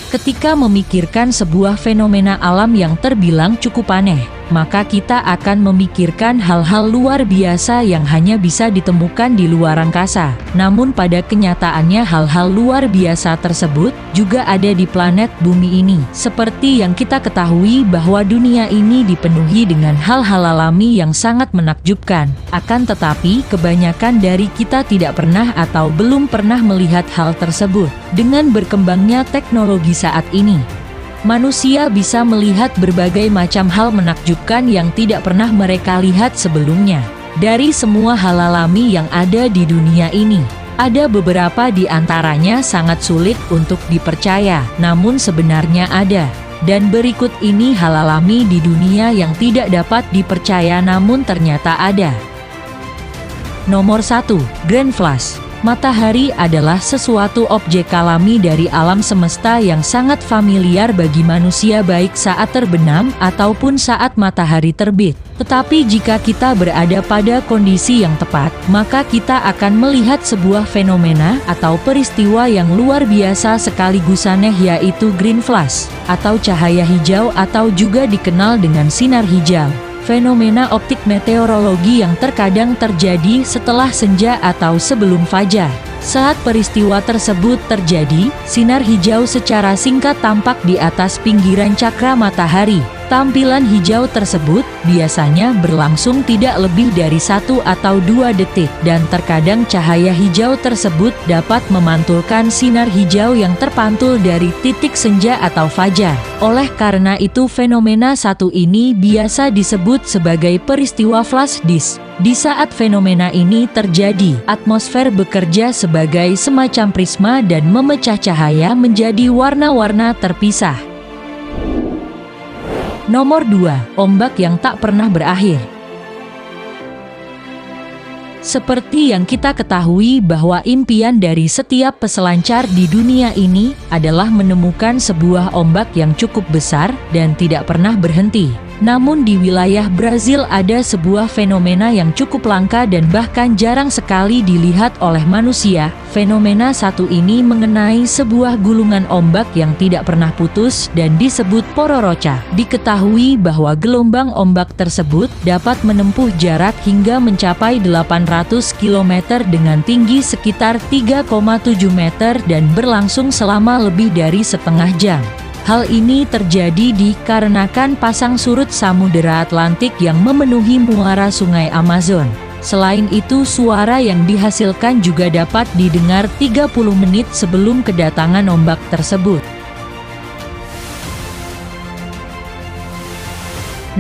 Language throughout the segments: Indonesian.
Ketika memikirkan sebuah fenomena alam yang terbilang cukup aneh, maka kita akan memikirkan hal-hal luar biasa yang hanya bisa ditemukan di luar angkasa. Namun pada kenyataannya hal-hal luar biasa tersebut juga ada di planet bumi ini. Seperti yang kita ketahui bahwa dunia ini dipenuhi dengan hal-hal alami yang sangat menakjubkan. Akan tetapi kebanyakan dari kita tidak pernah atau belum pernah melihat hal tersebut. Dengan berkembangnya teknologi saat ini, manusia bisa melihat berbagai macam hal menakjubkan yang tidak pernah mereka lihat sebelumnya. Dari semua hal alami yang ada di dunia ini, ada beberapa di antaranya sangat sulit untuk dipercaya, namun sebenarnya ada. Dan berikut ini hal alami di dunia yang tidak dapat dipercaya namun ternyata ada. Nomor 1. Grand Flash. Matahari adalah sesuatu objek alami dari alam semesta yang sangat familiar bagi manusia baik saat terbenam ataupun saat matahari terbit. Tetapi jika kita berada pada kondisi yang tepat, maka kita akan melihat sebuah fenomena atau peristiwa yang luar biasa sekaligus aneh, yaitu green flash atau cahaya hijau atau juga dikenal dengan sinar hijau. Fenomena optik meteorologi yang terkadang terjadi setelah senja atau sebelum fajar. Saat peristiwa tersebut terjadi, sinar hijau secara singkat tampak di atas pinggiran cakra matahari. Tampilan hijau tersebut biasanya berlangsung tidak lebih dari 1 atau 2 detik, dan terkadang cahaya hijau tersebut dapat memantulkan sinar hijau yang terpantul dari titik senja atau fajar. Oleh karena itu fenomena satu ini biasa disebut sebagai peristiwa flash disk. Di saat fenomena ini terjadi, atmosfer bekerja sebagai semacam prisma dan memecah cahaya menjadi warna-warna terpisah. Nomor 2. Ombak yang tak pernah berakhir. Seperti yang kita ketahui bahwa impian dari setiap peselancar di dunia ini adalah menemukan sebuah ombak yang cukup besar dan tidak pernah berhenti. Namun di wilayah Brazil ada sebuah fenomena yang cukup langka dan bahkan jarang sekali dilihat oleh manusia. Fenomena satu ini mengenai sebuah gulungan ombak yang tidak pernah putus dan disebut pororoca. Diketahui bahwa gelombang ombak tersebut dapat menempuh jarak hingga mencapai 800 km dengan tinggi sekitar 3,7 meter dan berlangsung selama lebih dari setengah jam. Hal ini terjadi dikarenakan pasang surut Samudera Atlantik yang memenuhi muara Sungai Amazon. Selain itu, suara yang dihasilkan juga dapat didengar 30 menit sebelum kedatangan ombak tersebut.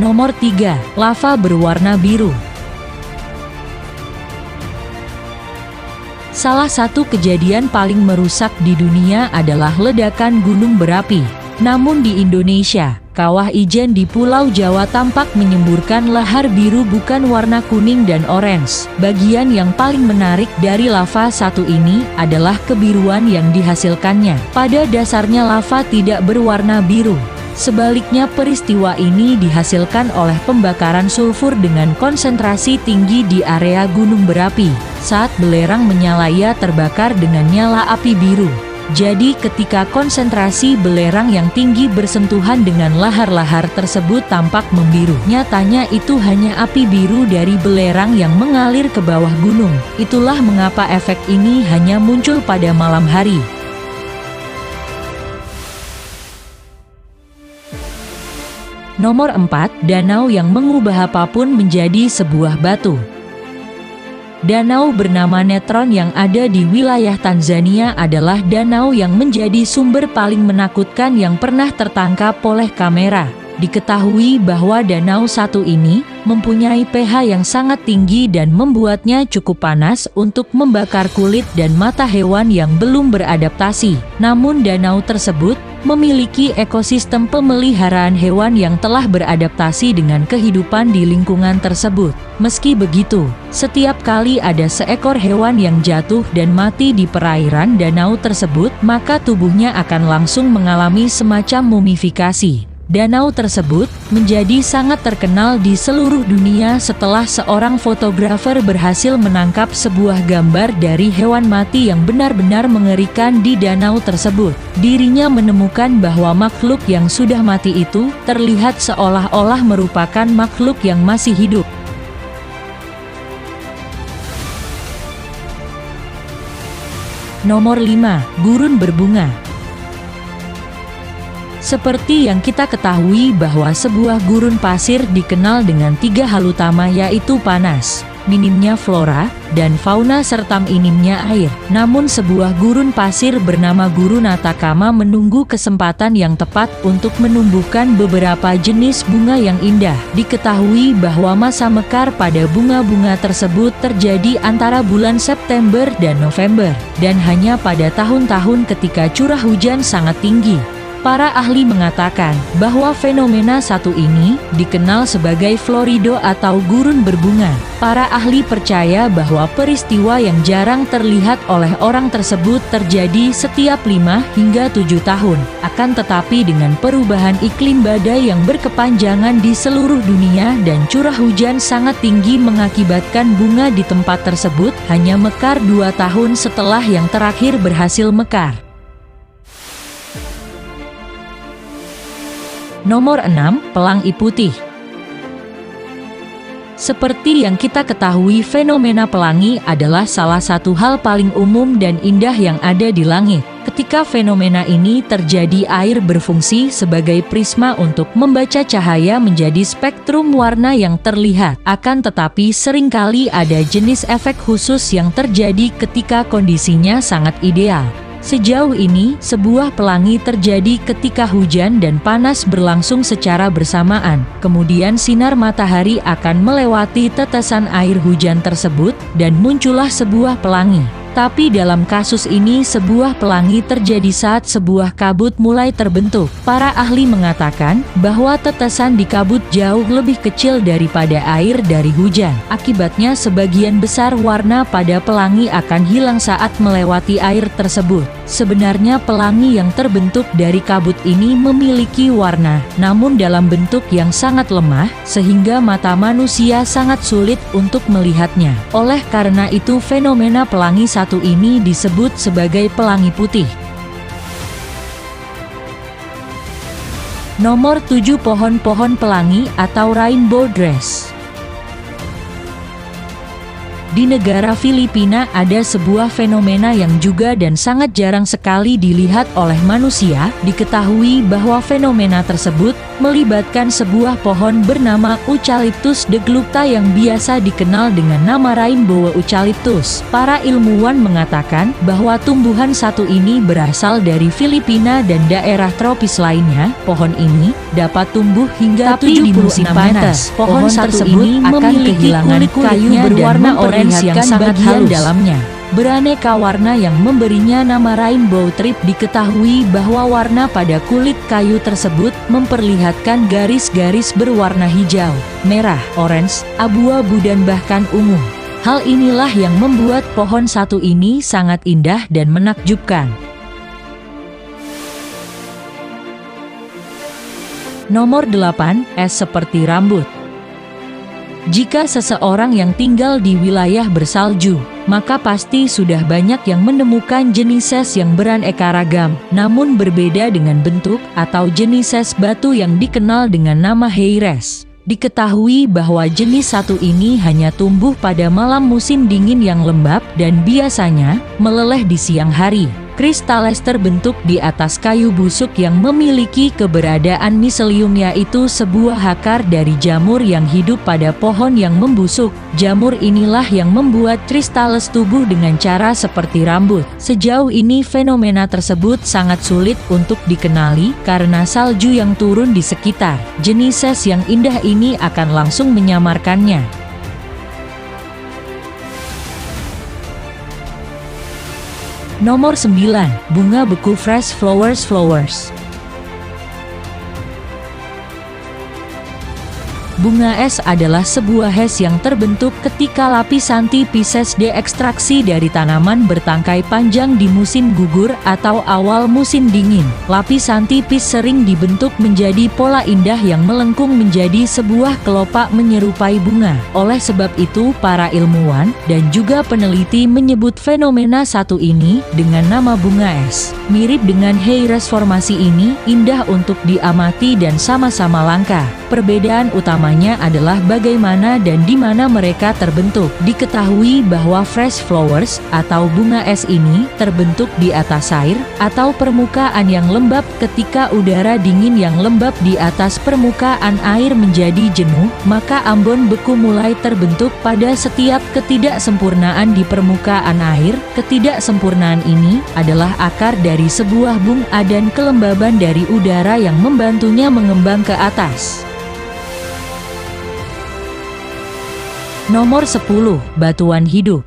Nomor 3. Lava berwarna biru. Salah satu kejadian paling merusak di dunia adalah ledakan gunung berapi. Namun di Indonesia, kawah ijen di Pulau Jawa tampak menyemburkan lahar biru bukan warna kuning dan orange. Bagian yang paling menarik dari lava satu ini adalah kebiruan yang dihasilkannya. Pada dasarnya lava tidak berwarna biru. Sebaliknya peristiwa ini dihasilkan oleh pembakaran sulfur dengan konsentrasi tinggi di area gunung berapi. Saat belerang menyala ia terbakar dengan nyala api biru. Jadi ketika konsentrasi belerang yang tinggi bersentuhan dengan lahar-lahar tersebut tampak membiru. Nyatanya itu hanya api biru dari belerang yang mengalir ke bawah gunung. Itulah mengapa efek ini hanya muncul pada malam hari. Nomor 4. Danau yang mengubah apapun menjadi sebuah batu. Danau bernama Netron yang ada di wilayah Tanzania adalah danau yang menjadi sumber paling menakutkan yang pernah tertangkap oleh kamera. Diketahui bahwa danau satu ini mempunyai pH yang sangat tinggi dan membuatnya cukup panas untuk membakar kulit dan mata hewan yang belum beradaptasi. Namun danau tersebut memiliki ekosistem pemeliharaan hewan yang telah beradaptasi dengan kehidupan di lingkungan tersebut. Meski begitu, setiap kali ada seekor hewan yang jatuh dan mati di perairan danau tersebut, maka tubuhnya akan langsung mengalami semacam mumifikasi. Danau tersebut menjadi sangat terkenal di seluruh dunia setelah seorang fotografer berhasil menangkap sebuah gambar dari hewan mati yang benar-benar mengerikan di danau tersebut. Dirinya menemukan bahwa makhluk yang sudah mati itu terlihat seolah-olah merupakan makhluk yang masih hidup. Nomor 5. Gurun berbunga. Seperti yang kita ketahui bahwa sebuah gurun pasir dikenal dengan 3 hal utama, yaitu panas, minimnya flora dan fauna serta minimnya air. Namun sebuah gurun pasir bernama Gurun Atacama menunggu kesempatan yang tepat untuk menumbuhkan beberapa jenis bunga yang indah. Diketahui bahwa masa mekar pada bunga-bunga tersebut terjadi antara bulan September dan November, dan hanya pada tahun-tahun ketika curah hujan sangat tinggi. Para ahli mengatakan bahwa fenomena satu ini dikenal sebagai Florido atau gurun berbunga. Para ahli percaya bahwa peristiwa yang jarang terlihat oleh orang tersebut terjadi setiap 5 hingga 7 tahun. Akan tetapi dengan perubahan iklim badai yang berkepanjangan di seluruh dunia dan curah hujan sangat tinggi mengakibatkan bunga di tempat tersebut hanya mekar 2 tahun setelah yang terakhir berhasil mekar. Nomor 6. Pelangi putih. Seperti yang kita ketahui, fenomena pelangi adalah salah satu hal paling umum dan indah yang ada di langit. Ketika fenomena ini terjadi, air berfungsi sebagai prisma untuk membaca cahaya menjadi spektrum warna yang terlihat. Akan tetapi seringkali ada jenis efek khusus yang terjadi ketika kondisinya sangat ideal. Sejauh ini, sebuah pelangi terjadi ketika hujan dan panas berlangsung secara bersamaan. Kemudian sinar matahari akan melewati tetesan air hujan tersebut dan muncullah sebuah pelangi. Tapi dalam kasus ini sebuah pelangi terjadi saat sebuah kabut mulai terbentuk. Para ahli mengatakan bahwa tetesan di kabut jauh lebih kecil daripada air dari hujan. Akibatnya sebagian besar warna pada pelangi akan hilang saat melewati air tersebut. Sebenarnya pelangi yang terbentuk dari kabut ini memiliki warna, namun dalam bentuk yang sangat lemah, sehingga mata manusia sangat sulit untuk melihatnya. Oleh karena itu fenomena pelangi satu ini disebut sebagai pelangi putih. Nomor 7. Pohon-pohon pelangi atau rainbow dress. Di negara Filipina ada sebuah fenomena yang juga dan sangat jarang sekali dilihat oleh manusia. Diketahui bahwa fenomena tersebut melibatkan sebuah pohon bernama Eucalyptus deglupta yang biasa dikenal dengan nama rainbow eucalyptus. Para ilmuwan mengatakan bahwa tumbuhan satu ini berasal dari Filipina dan daerah tropis lainnya. Pohon ini dapat tumbuh hingga 70 musim panas. Pohon satu ini memiliki kulit kayu berwarna oranye yang sangat halus dalamnya. Beraneka warna yang memberinya nama rainbow tree. Diketahui bahwa warna pada kulit kayu tersebut memperlihatkan garis-garis berwarna hijau, merah, orange, abu-abu dan bahkan ungu. Hal inilah yang membuat pohon satu ini sangat indah dan menakjubkan. Nomor 8. Es seperti rambut. Jika seseorang yang tinggal di wilayah bersalju, maka pasti sudah banyak yang menemukan jenis es yang beraneka ragam, namun berbeda dengan bentuk atau jenis es batu yang dikenal dengan nama Heyres. Diketahui bahwa jenis satu ini hanya tumbuh pada malam musim dingin yang lembab dan biasanya meleleh di siang hari. Kristal es terbentuk di atas kayu busuk yang memiliki keberadaan miselium, yaitu sebuah akar dari jamur yang hidup pada pohon yang membusuk. Jamur inilah yang membuat kristal es tumbuh dengan cara seperti rambut. Sejauh ini fenomena tersebut sangat sulit untuk dikenali karena salju yang turun di sekitar. Jenis es yang indah ini akan langsung menyamarkannya. Nomor 9. Bunga beku fresh flowers. Bunga es adalah sebuah es yang terbentuk ketika lapisan tipis es diekstraksi dari tanaman bertangkai panjang di musim gugur atau awal musim dingin. Lapisan tipis sering dibentuk menjadi pola indah yang melengkung menjadi sebuah kelopak menyerupai bunga. Oleh sebab itu, para ilmuwan dan juga peneliti menyebut fenomena satu ini dengan nama bunga es. Mirip dengan Heyres formasi ini, indah untuk diamati dan sama-sama langka. Perbedaan utamanya adalah bagaimana dan di mana mereka terbentuk. Diketahui bahwa fresh flowers atau bunga es ini terbentuk di atas air atau permukaan yang lembab ketika udara dingin yang lembab di atas permukaan air menjadi jenuh, maka ambon beku mulai terbentuk pada setiap ketidaksempurnaan di permukaan air. Ketidaksempurnaan ini adalah akar dari sebuah bunga dan kelembaban dari udara yang membantunya mengembang ke atas. Nomor 10. Batuan hidup.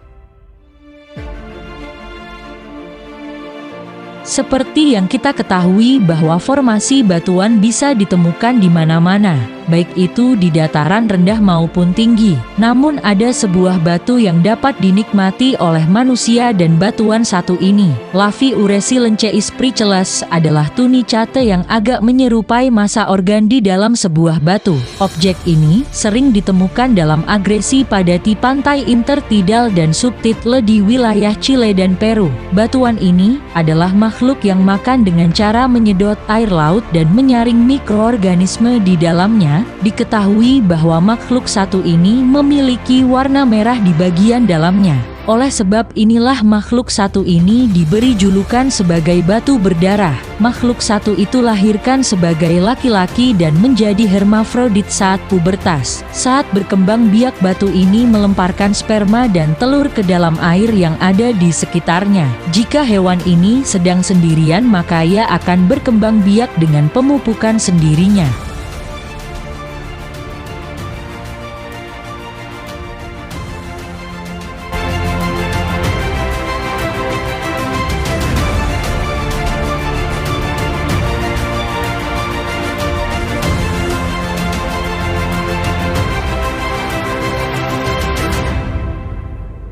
Seperti yang kita ketahui bahwa formasi batuan bisa ditemukan di mana-mana, baik itu di dataran rendah maupun tinggi. Namun ada sebuah batu yang dapat dinikmati oleh manusia dan batuan satu ini, Lavi Uresi Lenceis Priceles, adalah tunicate yang agak menyerupai massa organ di dalam sebuah batu. Objek ini sering ditemukan dalam agresi padati pantai intertidal dan subtidal di wilayah Chile dan Peru. Batuan ini adalah makhluk yang makan dengan cara menyedot air laut dan menyaring mikroorganisme di dalamnya. Diketahui bahwa makhluk satu ini memiliki warna merah di bagian dalamnya. Oleh sebab inilah makhluk satu ini diberi julukan sebagai batu berdarah. Makhluk satu itu lahirkan sebagai laki-laki dan menjadi hermafrodit saat pubertas. Saat berkembang biak batu ini melemparkan sperma dan telur ke dalam air yang ada di sekitarnya. Jika hewan ini sedang sendirian, maka ia akan berkembang biak dengan pemupukan sendirinya.